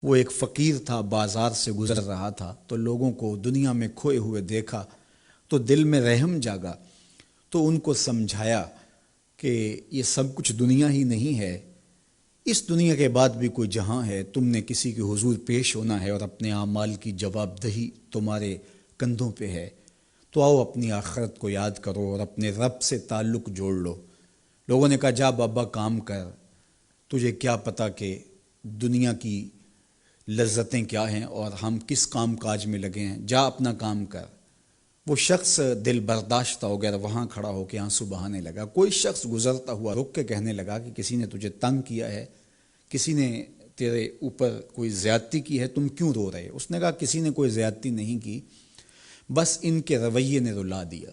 وہ ایک فقیر تھا، بازار سے گزر رہا تھا تو لوگوں کو دنیا میں کھوئے ہوئے دیکھا تو دل میں رحم جاگا، تو ان کو سمجھایا کہ یہ سب کچھ دنیا ہی نہیں ہے، اس دنیا کے بعد بھی کوئی جہاں ہے، تم نے کسی کے حضور پیش ہونا ہے اور اپنے اعمال کی جواب دہی تمہارے کندھوں پہ ہے، تو آؤ اپنی آخرت کو یاد کرو اور اپنے رب سے تعلق جوڑ لو۔ لوگوں نے کہا جا بابا کام کر، تجھے کیا پتہ کہ دنیا کی لذتیں کیا ہیں اور ہم کس کام کاج میں لگے ہیں، جا اپنا کام کر۔ وہ شخص دل برداشتہ ہو گیا، وہاں کھڑا ہو کے آنسو بہانے لگا۔ کوئی شخص گزرتا ہوا رک کے کہنے لگا کہ کسی نے تجھے تنگ کیا ہے، کسی نے تیرے اوپر کوئی زیادتی کی ہے، تم کیوں رو رہے؟ اس نے کہا کسی نے کوئی زیادتی نہیں کی، بس ان کے رویے نے رلا دیا۔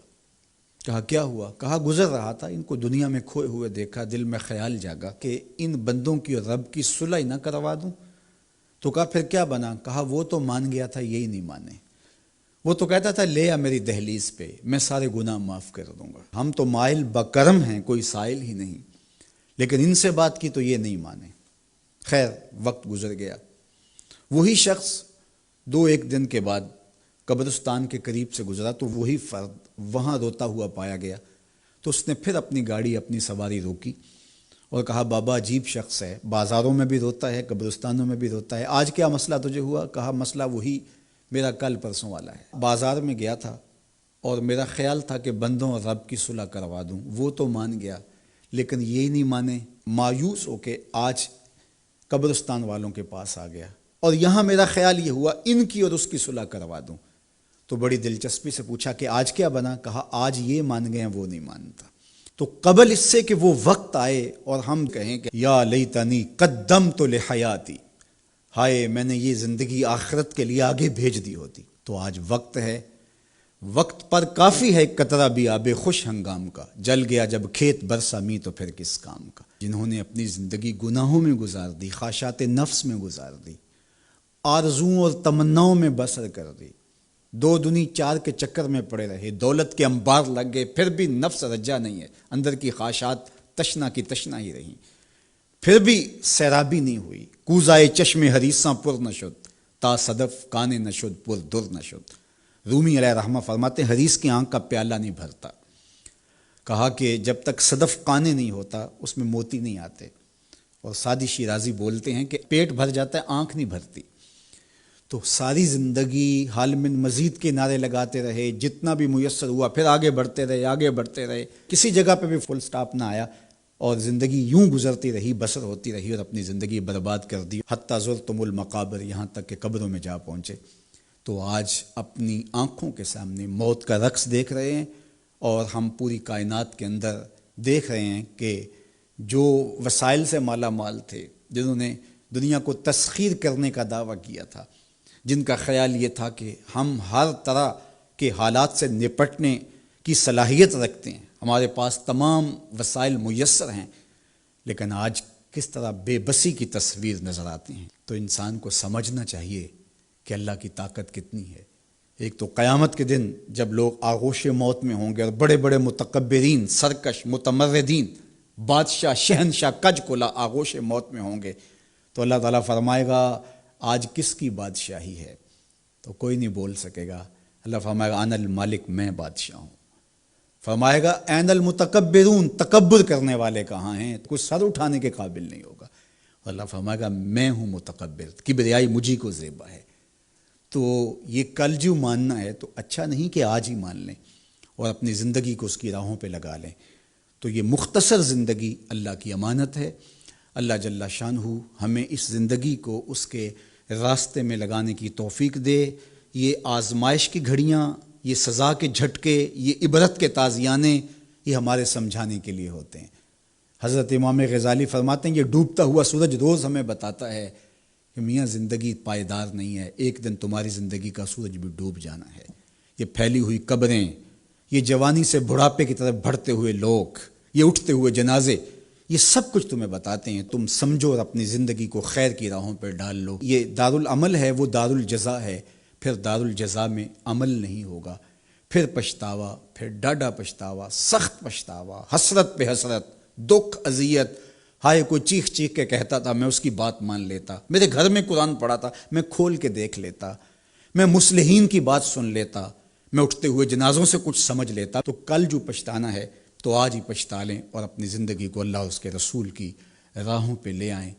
کہا کیا ہوا؟ کہا گزر رہا تھا، ان کو دنیا میں کھوئے ہوئے دیکھا، دل میں خیال جاگا کہ ان بندوں کی اور رب کی صلح نہ کروا دوں۔ تو کہا پھر کیا بنا؟ کہا وہ تو مان گیا تھا، یہی نہیں مانے۔ وہ تو کہتا تھا لے آ میری دہلیز پہ، میں سارے گناہ معاف کر دوں گا، ہم تو مائل بکرم ہیں، کوئی سائل ہی نہیں، لیکن ان سے بات کی تو یہ نہیں مانے۔ خیر وقت گزر گیا، وہی شخص دو ایک دن کے بعد قبرستان کے قریب سے گزرا تو وہی فرد وہاں روتا ہوا پایا گیا۔ تو اس نے پھر اپنی گاڑی، اپنی سواری روکی اور کہا بابا عجیب شخص ہے، بازاروں میں بھی روتا ہے، قبرستانوں میں بھی روتا ہے، آج کیا مسئلہ تجھے ہوا؟ کہا مسئلہ وہی میرا کل پرسوں والا ہے، بازار میں گیا تھا اور میرا خیال تھا کہ بندوں اور رب کی صلح کروا دوں، وہ تو مان گیا لیکن یہی نہیں مانے، مایوس ہو کے آج قبرستان والوں کے پاس آ گیا اور یہاں میرا خیال یہ ہوا ان کی اور اس کی صلح کروا دوں۔ تو بڑی دلچسپی سے پوچھا کہ آج کیا بنا؟ کہا آج یہ مان گئے ہیں، وہ نہیں مانتا۔ تو قبل اس سے کہ وہ وقت آئے اور ہم کہیں کہ یا لیتنی قدمت لحیاتی، ہائے میں نے یہ زندگی آخرت کے لیے آگے بھیج دی ہوتی، تو آج وقت ہے، وقت پر کافی ہے قطرہ بھی آب خوش ہنگام کا، جل گیا جب کھیت برسا می تو پھر کس کام کا۔ جنہوں نے اپنی زندگی گناہوں میں گزار دی، خواہشات نفس میں گزار دی، آرزوؤں اور تمناؤں میں بسر کر دی، دو دنی چار کے چکر میں پڑے رہے، دولت کے انبار لگ گئے، پھر بھی نفس رجا نہیں ہے، اندر کی خواہشات تشنا کی تشنا ہی رہیں، پھر بھی سیرابی نہیں ہوئی، کوزائے چشم حریصاں پر نشد، تا صدف کانے نشد پر در نشد۔ رومی علیہ رحمہ فرماتے ہیں حریص کی آنکھ کا پیالہ نہیں بھرتا۔ کہا کہ جب تک صدف کانے نہیں ہوتا اس میں موتی نہیں آتے، اور سادی شیرازی بولتے ہیں کہ پیٹ بھر جاتا ہے آنکھ نہیں بھرتی۔ تو ساری زندگی حال من مزید کے نعرے لگاتے رہے، جتنا بھی میسر ہوا پھر آگے بڑھتے رہے، آگے بڑھتے رہے، کسی جگہ پہ بھی فل سٹاپ نہ آیا اور زندگی یوں گزرتی رہی، بسر ہوتی رہی اور اپنی زندگی برباد کر دی، حتی زرتم المقابر، یہاں تک کہ قبروں میں جا پہنچے۔ تو آج اپنی آنکھوں کے سامنے موت کا رقص دیکھ رہے ہیں اور ہم پوری کائنات کے اندر دیکھ رہے ہیں کہ جو وسائل سے مالا مال تھے، جنہوں نے دنیا کو تسخیر کرنے کا دعویٰ کیا تھا، جن کا خیال یہ تھا کہ ہم ہر طرح کے حالات سے نپٹنے کی صلاحیت رکھتے ہیں، ہمارے پاس تمام وسائل میسر ہیں، لیکن آج کس طرح بے بسی کی تصویر نظر آتی ہیں۔ تو انسان کو سمجھنا چاہیے کہ اللہ کی طاقت کتنی ہے۔ ایک تو قیامت کے دن جب لوگ آغوش موت میں ہوں گے اور بڑے بڑے متکبرین، سرکش، متمردین، بادشاہ، شہنشاہ، کج کلا آغوش موت میں ہوں گے، تو اللہ تعالیٰ فرمائے گا آج کس کی بادشاہی ہے؟ تو کوئی نہیں بول سکے گا۔ اللہ فرمائے گا انا المالک، میں بادشاہ ہوں۔ فرمائے گا این المتکبرون، تکبر کرنے والے کہاں ہیں؟ کوئی سر اٹھانے کے قابل نہیں ہوگا۔ اللہ فرمائے گا میں ہوں متکبر، کبریائی مجھی کو زیبا ہے۔ تو یہ کل جو ماننا ہے تو اچھا نہیں کہ آج ہی مان لیں اور اپنی زندگی کو اس کی راہوں پہ لگا لیں۔ تو یہ مختصر زندگی اللہ کی امانت ہے۔ اللہ جل شانہ ہمیں اس زندگی کو اس کے راستے میں لگانے کی توفیق دے۔ یہ آزمائش کی گھڑیاں، یہ سزا کے جھٹکے، یہ عبرت کے تازیانے، یہ ہمارے سمجھانے کے لیے ہوتے ہیں۔ حضرت امام غزالی فرماتے ہیں یہ ڈوبتا ہوا سورج روز ہمیں بتاتا ہے کہ میاں زندگی پائیدار نہیں ہے، ایک دن تمہاری زندگی کا سورج بھی ڈوب جانا ہے۔ یہ پھیلی ہوئی قبریں، یہ جوانی سے بڑھاپے کی طرف بڑھتے ہوئے لوگ، یہ اٹھتے ہوئے جنازے، یہ سب کچھ تمہیں بتاتے ہیں، تم سمجھو اور اپنی زندگی کو خیر کی راہوں پر ڈال لو۔ یہ دارالعمل ہے، وہ دارالجزا ہے، پھر دارالجزا میں عمل نہیں ہوگا، پھر پچھتاوا، پھر ڈاڈا پچھتاوا، سخت پچھتاوا، حسرت پہ حسرت، دکھ، اذیت، ہائے کوئی چیخ چیخ کے کہتا تھا، میں اس کی بات مان لیتا، میرے گھر میں قرآن پڑھا تھا، میں کھول کے دیکھ لیتا، میں مصلحین کی بات سن لیتا، میں اٹھتے ہوئے جنازوں سے کچھ سمجھ لیتا۔ تو کل جو پچھتانا ہے تو آج ہی پچھتا لیں اور اپنی زندگی کو اللہ اور اس کے رسول کی راہوں پہ لے آئیں۔